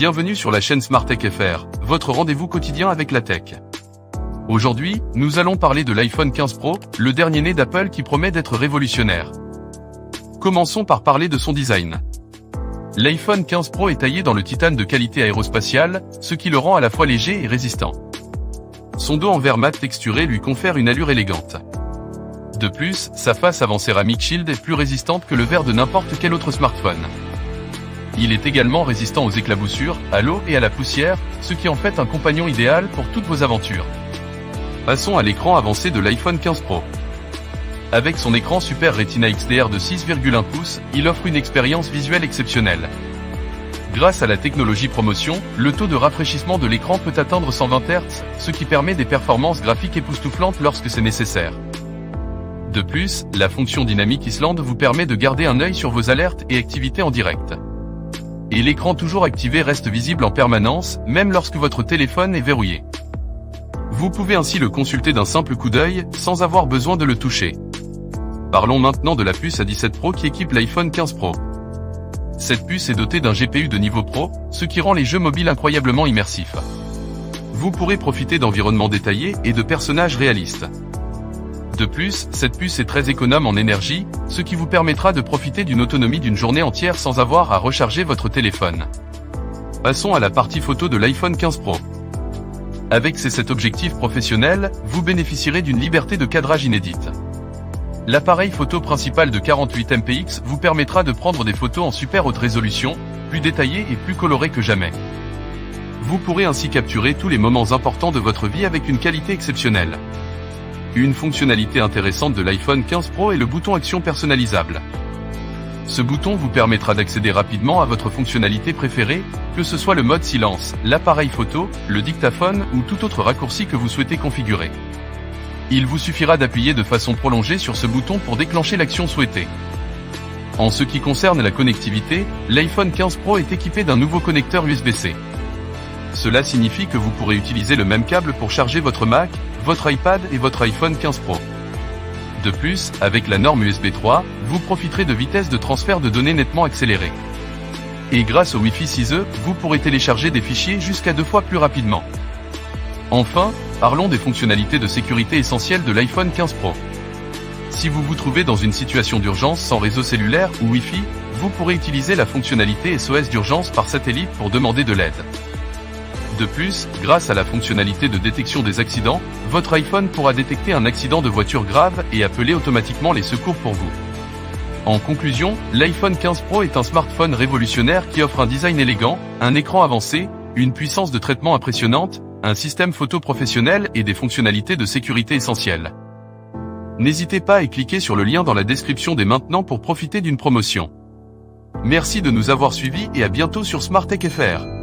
Bienvenue sur la chaîne Smartech FR, votre rendez-vous quotidien avec la tech. Aujourd'hui, nous allons parler de l'iPhone 15 Pro, le dernier né d'Apple qui promet d'être révolutionnaire. Commençons par parler de son design. L'iPhone 15 Pro est taillé dans le titane de qualité aérospatiale, ce qui le rend à la fois léger et résistant. Son dos en verre mat texturé lui confère une allure élégante. De plus, sa face avant Ceramic Shield est plus résistante que le verre de n'importe quel autre smartphone. Il est également résistant aux éclaboussures, à l'eau et à la poussière, ce qui en fait un compagnon idéal pour toutes vos aventures. Passons à l'écran avancé de l'iPhone 15 Pro. Avec son écran Super Retina XDR de 6,1 pouces, il offre une expérience visuelle exceptionnelle. Grâce à la technologie ProMotion, le taux de rafraîchissement de l'écran peut atteindre 120 Hz, ce qui permet des performances graphiques époustouflantes lorsque c'est nécessaire. De plus, la fonction Dynamic Island vous permet de garder un œil sur vos alertes et activités en direct. Et l'écran toujours activé reste visible en permanence, même lorsque votre téléphone est verrouillé. Vous pouvez ainsi le consulter d'un simple coup d'œil, sans avoir besoin de le toucher. Parlons maintenant de la puce A17 Pro qui équipe l'iPhone 15 Pro. Cette puce est dotée d'un GPU de niveau Pro, ce qui rend les jeux mobiles incroyablement immersifs. Vous pourrez profiter d'environnements détaillés et de personnages réalistes. De plus, cette puce est très économe en énergie, ce qui vous permettra de profiter d'une autonomie d'une journée entière sans avoir à recharger votre téléphone. Passons à la partie photo de l'iPhone 15 Pro. Avec ses 7 objectifs professionnels, vous bénéficierez d'une liberté de cadrage inédite. L'appareil photo principal de 48 MP vous permettra de prendre des photos en super haute résolution, plus détaillées et plus colorées que jamais. Vous pourrez ainsi capturer tous les moments importants de votre vie avec une qualité exceptionnelle. Une fonctionnalité intéressante de l'iPhone 15 Pro est le bouton Action personnalisable. Ce bouton vous permettra d'accéder rapidement à votre fonctionnalité préférée, que ce soit le mode silence, l'appareil photo, le dictaphone ou tout autre raccourci que vous souhaitez configurer. Il vous suffira d'appuyer de façon prolongée sur ce bouton pour déclencher l'action souhaitée. En ce qui concerne la connectivité, l'iPhone 15 Pro est équipé d'un nouveau connecteur USB-C. Cela signifie que vous pourrez utiliser le même câble pour charger votre Mac, votre iPad et votre iPhone 15 Pro. De plus, avec la norme USB 3, vous profiterez de vitesses de transfert de données nettement accélérées. Et grâce au Wi-Fi 6E, vous pourrez télécharger des fichiers jusqu'à 2 fois plus rapidement. Enfin, parlons des fonctionnalités de sécurité essentielles de l'iPhone 15 Pro. Si vous vous trouvez dans une situation d'urgence sans réseau cellulaire ou Wi-Fi, vous pourrez utiliser la fonctionnalité SOS d'urgence par satellite pour demander de l'aide. De plus, grâce à la fonctionnalité de détection des accidents, votre iPhone pourra détecter un accident de voiture grave et appeler automatiquement les secours pour vous. En conclusion, l'iPhone 15 Pro est un smartphone révolutionnaire qui offre un design élégant, un écran avancé, une puissance de traitement impressionnante, un système photo professionnel et des fonctionnalités de sécurité essentielles. N'hésitez pas à cliquer sur le lien dans la description dès maintenant pour profiter d'une promotion. Merci de nous avoir suivis et à bientôt sur Smartech FR.